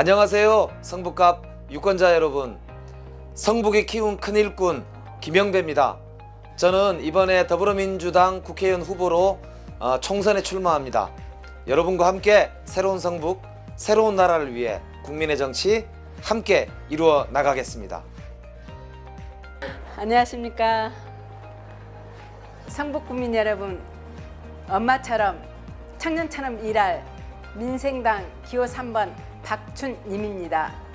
안녕하세요. 성북갑 유권자 여러분, 성북이 키운 큰 일꾼 김영배입니다. 저는 이번에 더불어민주당 국회의원 후보로 총선에 출마합니다. 여러분과 함께 새로운 성북, 새로운 나라를 위해 국민의 정치 함께 이루어 나가겠습니다. 안녕하십니까. 성북 국민 여러분, 엄마처럼 청년처럼 일할 민생당 기호 3번 박춘님입니다.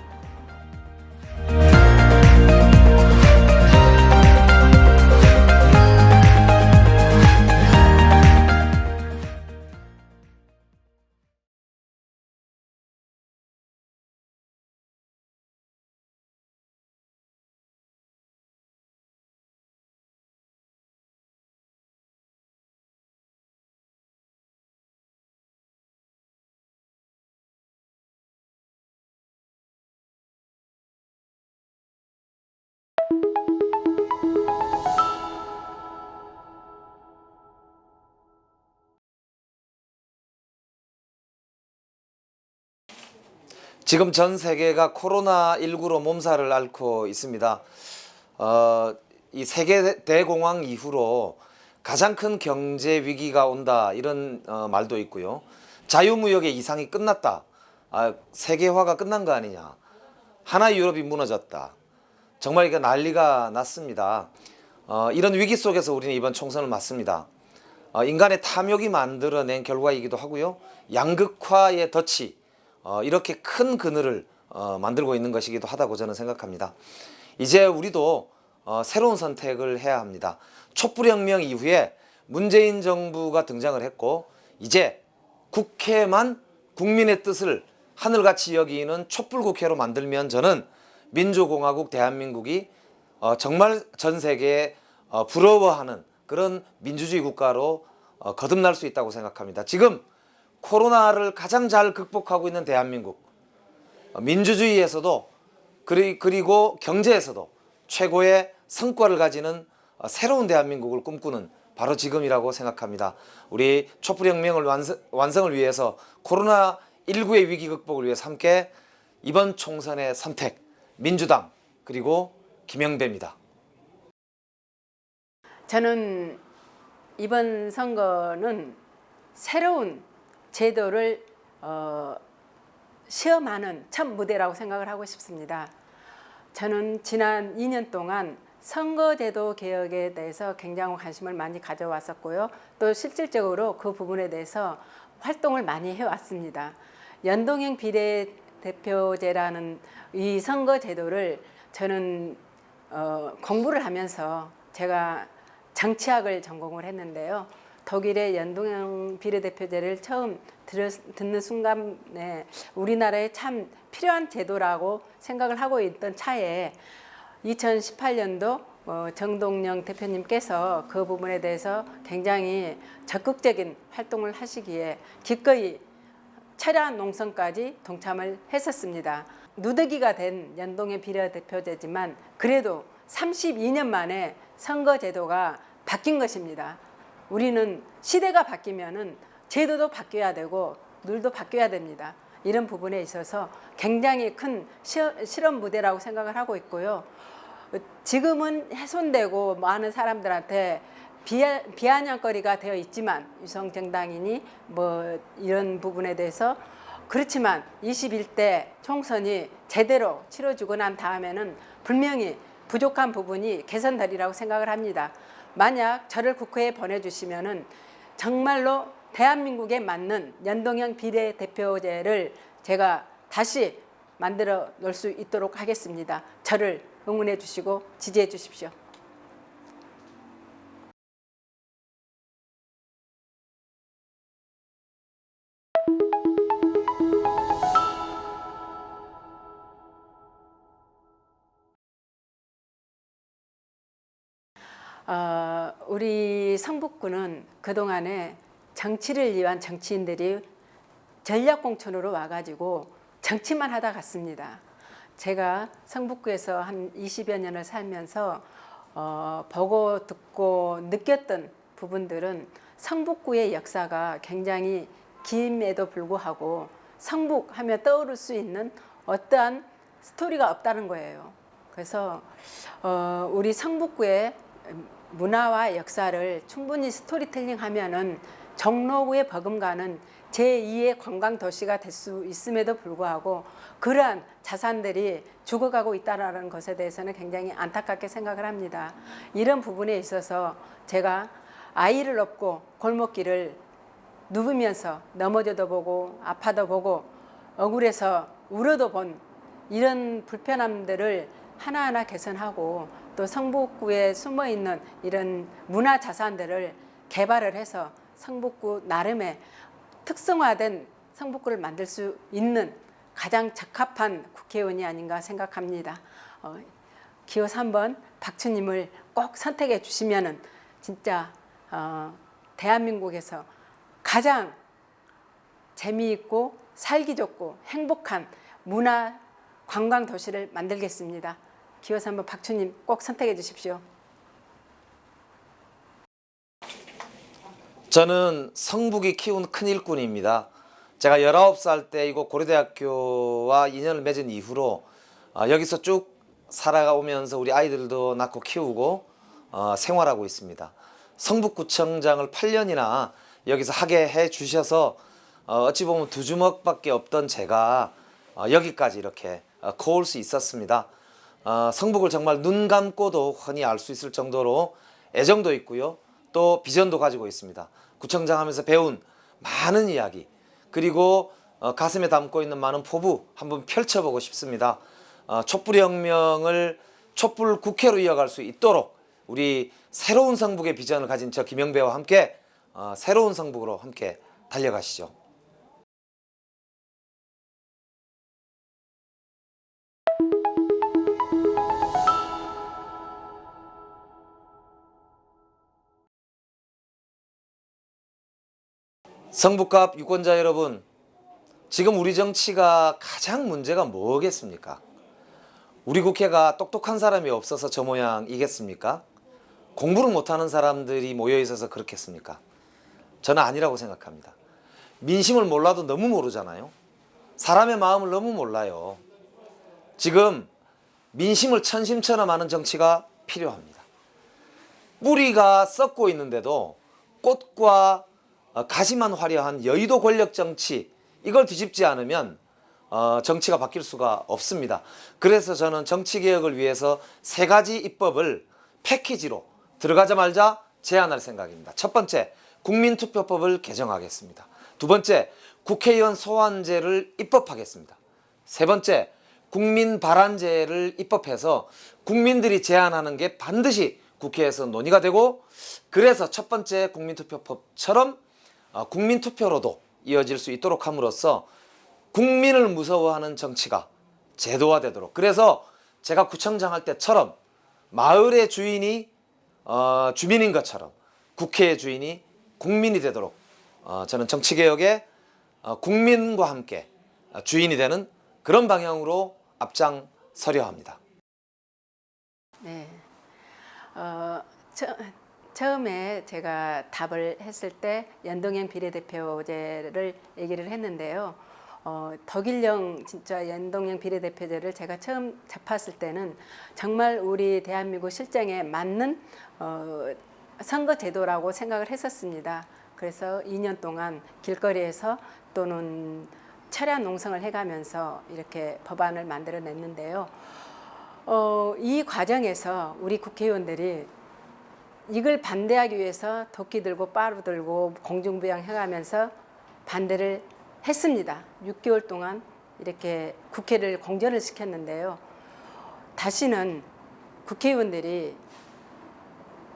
지금 전 세계가 코로나19로 몸살을 앓고 있습니다. 이 세계 대공황 이후로 가장 큰 경제 위기가 온다, 이런 말도 있고요. 자유무역의 이상이 끝났다. 세계화가 끝난 거 아니냐. 하나 유럽이 무너졌다. 정말 이게 난리가 났습니다. 이런 위기 속에서 우리는 이번 총선을 맞습니다. 인간의 탐욕이 만들어낸 결과이기도 하고요. 양극화의 덫이 이렇게 큰 그늘을 만들고 있는 것이기도 하다고 저는 생각합니다. 이제 우리도 새로운 선택을 해야 합니다. 촛불혁명 이후에 문재인 정부가 등장을 했고, 이제 국회만 국민의 뜻을 하늘같이 여기는 촛불국회로 만들면 저는 민주공화국 대한민국이 정말 전 세계에 부러워하는 그런 민주주의 국가로 거듭날 수 있다고 생각합니다. 지금 코로나를 가장 잘 극복하고 있는 대한민국, 민주주의에서도 그리고 경제에서도 최고의 성과를 가지는 새로운 대한민국을 꿈꾸는 바로 지금이라고 생각합니다. 우리 촛불혁명을 완성을 위해서, 코로나19의 위기 극복을 위해서 함께 이번 총선의 선택, 민주당 그리고 김영배입니다. 저는 이번 선거는 새로운 제도를 시험하는 첫 무대라고 생각을 하고 싶습니다. 저는 지난 2년 동안 선거제도 개혁에 대해서 굉장히 관심을 많이 가져왔었고요. 또 실질적으로 그 부분에 대해서 활동을 많이 해왔습니다. 연동형 비례대표제라는 이 선거제도를 저는 공부를 하면서, 제가 정치학을 전공을 했는데요. 독일의 연동형 비례대표제를 처음 듣는 순간에 우리나라에 참 필요한 제도라고 생각을 하고 있던 차에 2018년도 정동영 대표님께서 그 부분에 대해서 굉장히 적극적인 활동을 하시기에 기꺼이 철야한 농성까지 동참을 했었습니다. 누더기가 된 연동형 비례대표제지만 그래도 32년 만에 선거제도가 바뀐 것입니다. 우리는 시대가 바뀌면은 제도도 바뀌어야 되고 룰도 바뀌어야 됩니다. 이런 부분에 있어서 굉장히 큰 실험 무대라고 생각을 하고 있고요. 지금은 훼손되고 많은 사람들한테 비아냥거리가 되어 있지만, 위성정당이니 뭐 이런 부분에 대해서, 그렇지만 21대 총선이 제대로 치러지고 난 다음에는 분명히 부족한 부분이 개선되리라고 생각을 합니다. 만약 저를 국회에 보내주시면은 정말로 대한민국에 맞는 연동형 비례대표제를 제가 다시 만들어 놓을 수 있도록 하겠습니다. 저를 응원해 주시고 지지해 주십시오. 우리 성북구는 그동안에 정치를 위한 정치인들이 전략공천으로 와가지고 정치만 하다 갔습니다. 제가 성북구에서 한 20여 년을 살면서 보고 듣고 느꼈던 부분들은 성북구의 역사가 굉장히 김에도 불구하고 성북하며 떠오를 수 있는 어떠한 스토리가 없다는 거예요. 그래서 우리 성북구의 문화와 역사를 충분히 스토리텔링 하면은 종로구의 버금가는 제2의 관광 도시가 될 수 있음에도 불구하고 그러한 자산들이 죽어가고 있다는 것에 대해서는 굉장히 안타깝게 생각을 합니다. 이런 부분에 있어서 제가 아이를 업고 골목길을 누우면서 넘어져도 보고 아파도 보고 억울해서 울어도 본 이런 불편함들을 하나하나 개선하고 또 성북구에 숨어있는 이런 문화 자산들을 개발을 해서 성북구 나름의 특성화된 성북구를 만들 수 있는 가장 적합한 국회의원이 아닌가 생각합니다. 기호 3번 박춘님을 꼭 선택해 주시면은 진짜 대한민국에서 가장 재미있고 살기 좋고 행복한 문화 관광 도시를 만들겠습니다. 기호 3번 박춘님 꼭 선택해 주십시오. 저는 성북이 키운 큰 일꾼입니다. 제가 19살 때 이곳 고려대학교와 인연을 맺은 이후로 여기서 쭉 살아오면서 우리 아이들도 낳고 키우고 생활하고 있습니다. 성북구청장을 8년이나 여기서 하게 해 주셔서 어찌 보면 두 주먹밖에 없던 제가 여기까지 이렇게 커올 수 있었습니다. 성북을 정말 눈 감고도 흔히 알 수 있을 정도로 애정도 있고요. 또 비전도 가지고 있습니다. 구청장 하면서 배운 많은 이야기 그리고 가슴에 담고 있는 많은 포부 한번 펼쳐보고 싶습니다. 촛불혁명을 촛불 국회로 이어갈 수 있도록 우리 새로운 성북의 비전을 가진 저 김영배와 함께 새로운 성북으로 함께 달려가시죠. 성북갑 유권자 여러분, 지금 우리 정치가 가장 문제가 뭐겠습니까? 우리 국회가 똑똑한 사람이 없어서 저 모양이겠습니까? 공부를 못하는 사람들이 모여 있어서 그렇겠습니까? 저는 아니라고 생각합니다. 민심을 몰라도 너무 모르잖아요. 사람의 마음을 너무 몰라요. 지금 민심을 천심천엄하는 정치가 필요합니다. 뿌리가 썩고 있는데도 꽃과 가지만 화려한 여의도 권력 정치 이걸 뒤집지 않으면 정치가 바뀔 수가 없습니다. 그래서 저는 정치개혁을 위해서 3가지 입법을 패키지로 들어가자마자 제안할 생각입니다. 첫 번째, 국민투표법을 개정하겠습니다. 두 번째, 국회의원 소환제를 입법하겠습니다. 세 번째, 국민발안제를 입법해서 국민들이 제안하는 게 반드시 국회에서 논의가 되고 그래서 첫 번째 국민투표법처럼 국민투표로도 이어질 수 있도록 함으로써 국민을 무서워하는 정치가 제도화되도록 그래서 제가 구청장 할 때처럼 마을의 주인이 주민인 것처럼 국회의 주인이 국민이 되도록 저는 정치개혁에 국민과 함께 주인이 되는 그런 방향으로 앞장서려 합니다. 네. 처음에 제가 답을 했을 때 연동형 비례대표제를 얘기를 했는데요. 덕일령 진짜 연동형 비례대표제를 제가 처음 접했을 때는 정말 우리 대한민국 실정에 맞는 선거제도라고 생각을 했었습니다. 그래서 2년 동안 길거리에서 또는 철야 농성을 해가면서 이렇게 법안을 만들어냈는데요. 이 과정에서 우리 국회의원들이 이걸 반대하기 위해서 도끼 들고 빠루 들고 공중부양 해가면서 반대를 했습니다. 6개월 동안 이렇게 국회를 공전을 시켰는데요. 다시는 국회의원들이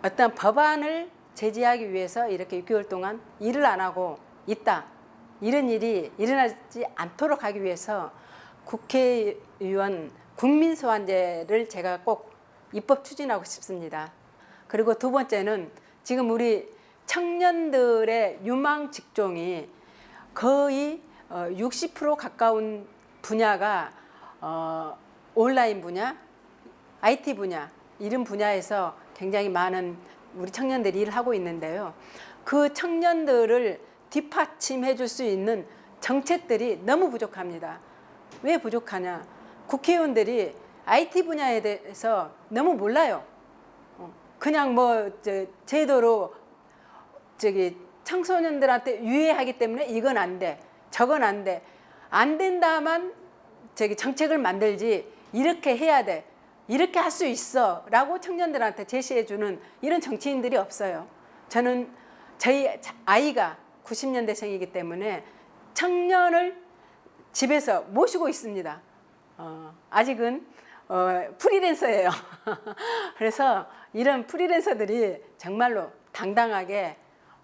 어떤 법안을 제지하기 위해서 이렇게 6개월 동안 일을 안 하고 있다. 이런 일이 일어나지 않도록 하기 위해서 국회의원 국민소환제를 제가 꼭 입법 추진하고 싶습니다. 그리고 두 번째는 지금 우리 청년들의 유망 직종이 거의 60% 가까운 분야가 온라인 분야, IT 분야 이런 분야에서 굉장히 많은 우리 청년들이 일을 하고 있는데요. 그 청년들을 뒷받침해 줄 수 있는 정책들이 너무 부족합니다. 왜 부족하냐? 국회의원들이 IT 분야에 대해서 너무 몰라요. 그냥 뭐 제도로 청소년들한테 유해하기 때문에 이건 안 돼, 저건 안 돼, 안 된다만 정책을 만들지, 이렇게 해야 돼, 이렇게 할 수 있어 라고 청년들한테 제시해주는 이런 정치인들이 없어요. 저는 저희 아이가 90년대생이기 때문에 청년을 집에서 모시고 있습니다. 아직은 프리랜서예요. 그래서 이런 프리랜서들이 정말로 당당하게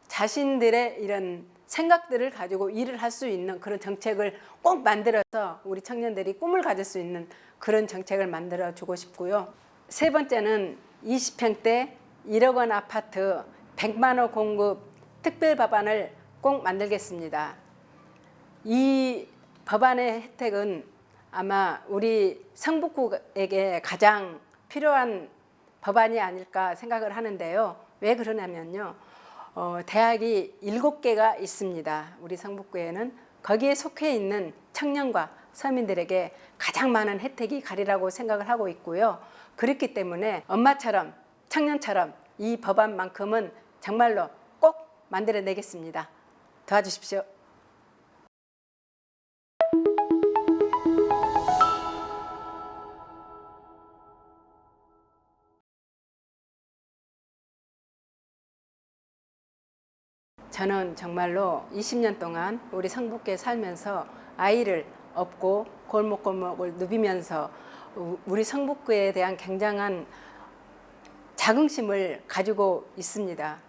자신들의 이런 생각들을 가지고 일을 할 수 있는 그런 정책을 꼭 만들어서 우리 청년들이 꿈을 가질 수 있는 그런 정책을 만들어 주고 싶고요. 세 번째는 20평대 1억 원 아파트 100만 원 공급 특별 법안을 꼭 만들겠습니다. 이 법안의 혜택은 아마 우리 성북구에게 가장 필요한 법안이 아닐까 생각을 하는데요. 왜 그러냐면요. 대학이 7개가 있습니다. 우리 성북구에는 거기에 속해 있는 청년과 서민들에게 가장 많은 혜택이 가리라고 생각을 하고 있고요. 그렇기 때문에 엄마처럼 청년처럼 이 법안만큼은 정말로 꼭 만들어내겠습니다. 도와주십시오. 저는 정말로 20년 동안 우리 성북구에 살면서 아이를 업고 골목골목을 누비면서 우리 성북구에 대한 굉장한 자긍심을 가지고 있습니다.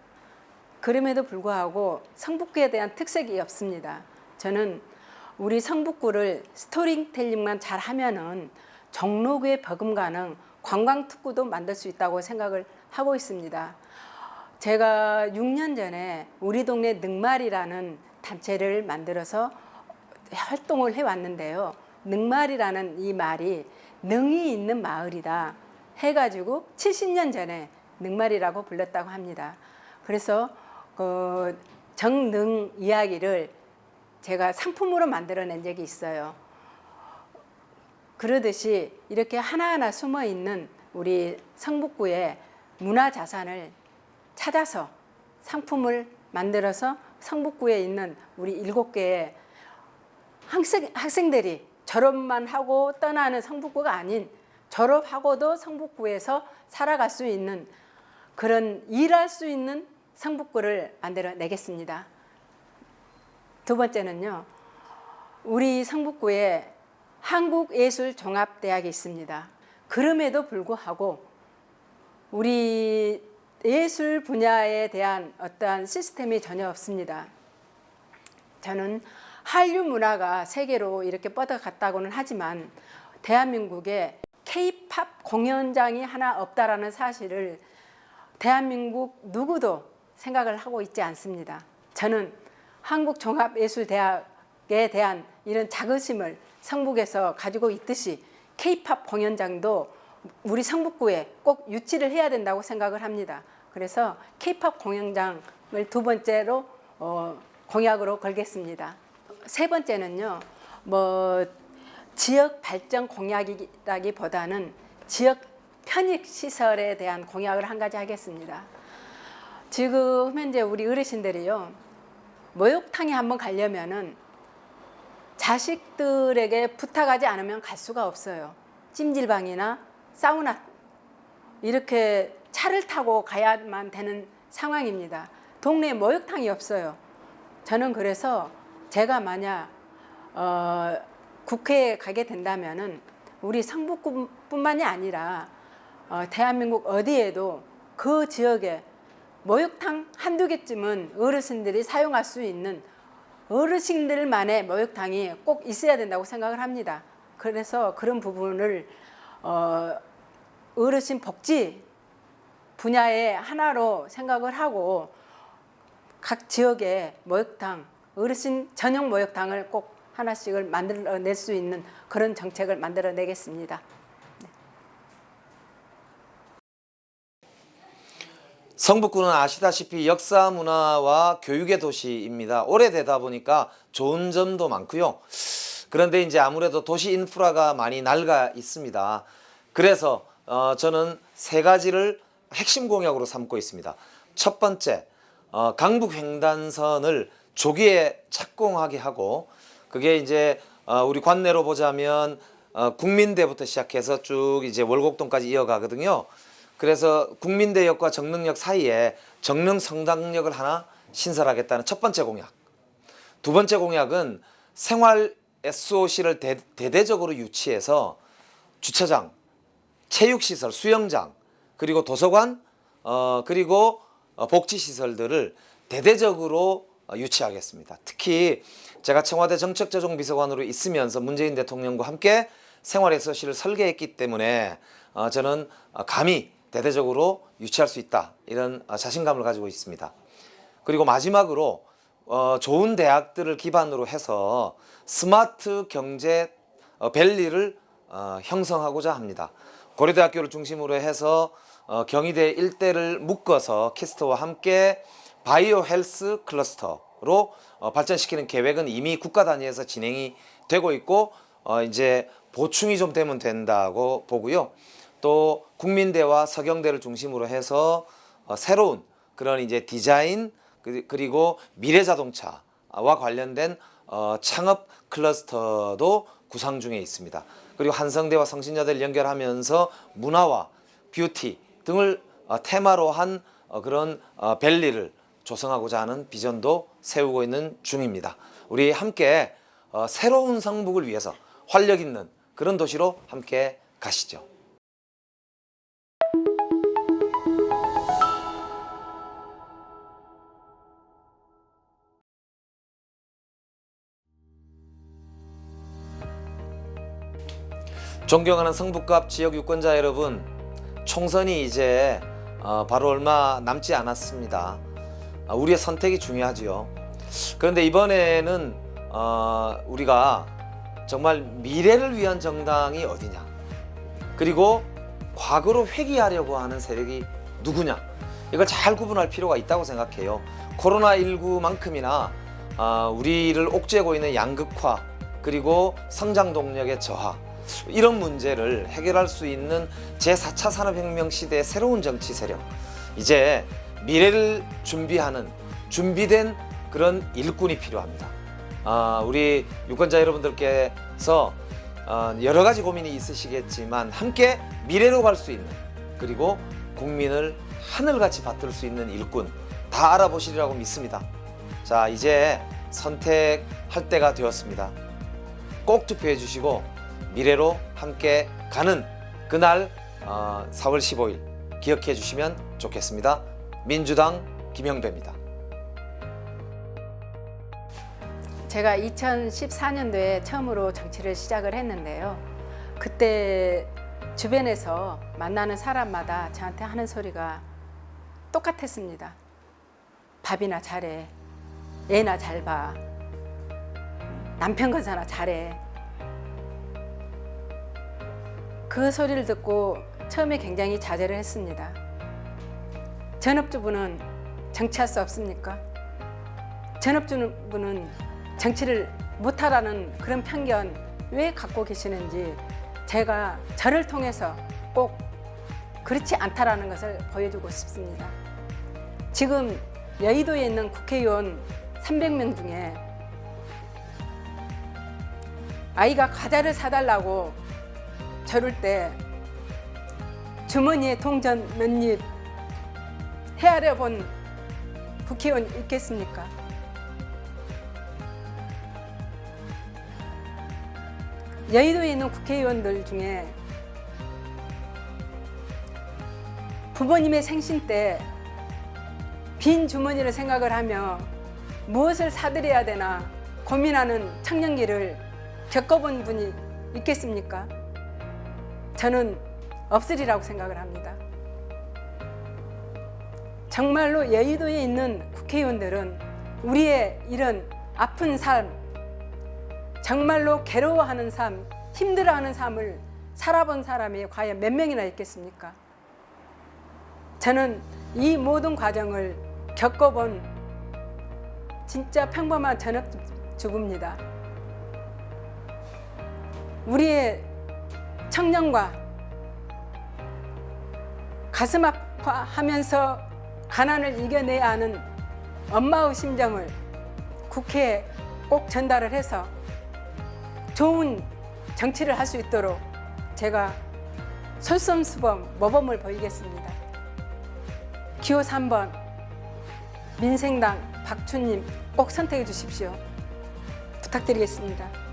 그럼에도 불구하고 성북구에 대한 특색이 없습니다. 저는 우리 성북구를 스토리텔링만 잘 하면은 종로구에 버금가는 관광특구도 만들 수 있다고 생각을 하고 있습니다. 제가 6년 전에 우리 동네 능말이라는 단체를 만들어서 활동을 해왔는데요. 능말이라는 이 말이 능이 있는 마을이다 해가지고 70년 전에 능말이라고 불렀다고 합니다. 그래서 정능 이야기를 제가 상품으로 만들어낸 적이 있어요. 그러듯이 이렇게 하나하나 숨어있는 우리 성북구의 문화자산을 찾아서 상품을 만들어서 성북구에 있는 우리 7개의 학생들이 졸업만 하고 떠나는 성북구가 아닌 졸업하고도 성북구에서 살아갈 수 있는 그런 일할 수 있는 성북구를 만들어 내겠습니다. 두 번째는요. 우리 성북구에 한국예술종합대학이 있습니다. 그럼에도 불구하고 우리 예술 분야에 대한 어떠한 시스템이 전혀 없습니다. 저는 한류 문화가 세계로 이렇게 뻗어갔다고는 하지만 대한민국에 K-팝 공연장이 하나 없다라는 사실을 대한민국 누구도 생각을 하고 있지 않습니다. 저는 한국종합예술대학에 대한 이런 자긍심을 성북에서 가지고 있듯이 K-팝 공연장도 우리 성북구에 꼭 유치를 해야 된다고 생각을 합니다. 그래서 K-팝 공연장을 두 번째로 공약으로 걸겠습니다. 세 번째는요, 지역 발전 공약이라기보다는 지역 편익 시설에 대한 공약을 한 가지 하겠습니다. 지금 현재 우리 어르신들이요, 목욕탕에 한번 가려면은 자식들에게 부탁하지 않으면 갈 수가 없어요. 찜질방이나 사우나 이렇게 차를 타고 가야만 되는 상황입니다. 동네에 목욕탕이 없어요. 저는 그래서 제가 만약 국회에 가게 된다면은 우리 성북구뿐만이 아니라 대한민국 어디에도 그 지역에 목욕탕 한두 개쯤은 어르신들이 사용할 수 있는 어르신들만의 목욕탕이 꼭 있어야 된다고 생각을 합니다. 그래서 그런 부분을 어르신 복지 분야의 하나로 생각을 하고 각 지역에 목욕탕, 어르신 전용 목욕탕을 꼭 하나씩을 만들어낼 수 있는 그런 정책을 만들어내겠습니다. 성북구는 아시다시피 역사 문화와 교육의 도시입니다. 오래되다 보니까 좋은 점도 많고요. 그런데 이제 아무래도 도시 인프라가 많이 낡아 있습니다. 그래서 저는 세 가지를 핵심 공약으로 삼고 있습니다. 첫 번째, 강북 횡단선을 조기에 착공하게 하고, 그게 이제 우리 관내로 보자면 국민대부터 시작해서 쭉 이제 월곡동까지 이어가거든요. 그래서 국민대역과 정릉역 사이에 정릉성당역을 하나 신설하겠다는 첫 번째 공약. 두 번째 공약은 생활 SOC를 대대적으로 유치해서 주차장, 체육시설, 수영장, 그리고 도서관, 그리고 복지시설들을 대대적으로 유치하겠습니다. 특히 제가 청와대 정책조정비서관으로 있으면서 문재인 대통령과 함께 생활 SOC를 설계했기 때문에 저는 감히 대대적으로 유치할 수 있다, 이런 자신감을 가지고 있습니다. 그리고 마지막으로 좋은 대학들을 기반으로 해서 스마트 경제 밸리를 형성하고자 합니다. 고려대학교를 중심으로 해서 경희대 일대를 묶어서 키스트와 함께 바이오 헬스 클러스터로 발전시키는 계획은 이미 국가 단위에서 진행이 되고 있고, 이제 보충이 좀 되면 된다고 보고요. 또 국민대와 서경대를 중심으로 해서 새로운 그런 이제 디자인, 그리고 미래 자동차와 관련된 창업 클러스터도 구상 중에 있습니다. 그리고 한성대와 성신여대를 연결하면서 문화와 뷰티 등을 테마로 한 그런 밸리를 조성하고자 하는 비전도 세우고 있는 중입니다. 우리 함께 새로운 성북을 위해서 활력 있는 그런 도시로 함께 가시죠. 존경하는 성북갑 지역 유권자 여러분, 총선이 이제 바로 얼마 남지 않았습니다. 우리의 선택이 중요하지요. 그런데 이번에는 우리가 정말 미래를 위한 정당이 어디냐, 그리고 과거로 회귀하려고 하는 세력이 누구냐, 이걸 잘 구분할 필요가 있다고 생각해요. 코로나19만큼이나 우리를 옥죄고 있는 양극화, 그리고 성장 동력의 저하, 이런 문제를 해결할 수 있는 제4차 산업혁명 시대의 새로운 정치 세력, 이제 미래를 준비하는 준비된 그런 일꾼이 필요합니다. 우리 유권자 여러분들께서 여러 가지 고민이 있으시겠지만 함께 미래로 갈 수 있는, 그리고 국민을 하늘같이 받들 수 있는 일꾼 다 알아보시리라고 믿습니다. 자, 이제 선택할 때가 되었습니다. 꼭 투표해 주시고 미래로 함께 가는 그날 4월 15일 기억해 주시면 좋겠습니다. 민주당 김영배입니다. 제가 2014년도에 처음으로 정치를 시작을 했는데요. 그때 주변에서 만나는 사람마다 저한테 하는 소리가 똑같았습니다. 밥이나 잘해, 애나 잘 봐, 남편 건사나 잘해. 그 소리를 듣고 처음에 굉장히 자제를 했습니다. 전업주부는 정치할 수 없습니까? 전업주부는 정치를 못하라는 그런 편견 왜 갖고 계시는지 제가 저를 통해서 꼭 그렇지 않다라는 것을 보여주고 싶습니다. 지금 여의도에 있는 국회의원 300명 중에 아이가 과자를 사달라고 저럴 때 주머니에 동전 몇 입 헤아려 본 국회의원 있겠습니까? 여의도에 있는 국회의원들 중에 부모님의 생신 때 빈 주머니를 생각을 하며 무엇을 사드려야 되나 고민하는 청년기를 겪어본 분이 있겠습니까? 저는 없으리라고 생각을 합니다. 정말로 여의도에 있는 국회의원들은 우리의 이런 아픈 삶, 정말로 괴로워하는 삶, 힘들어하는 삶을 살아본 사람이 과연 몇 명이나 있겠습니까? 저는 이 모든 과정을 겪어본 진짜 평범한 전업주부입니다. 우리의 청년과 가슴 아파하면서 가난을 이겨내야 하는 엄마의 심정을 국회에 꼭 전달을 해서 좋은 정치를 할 수 있도록 제가 솔선수범 모범을 보이겠습니다. 기호 3번 민생당 박춘님 꼭 선택해 주십시오. 부탁드리겠습니다.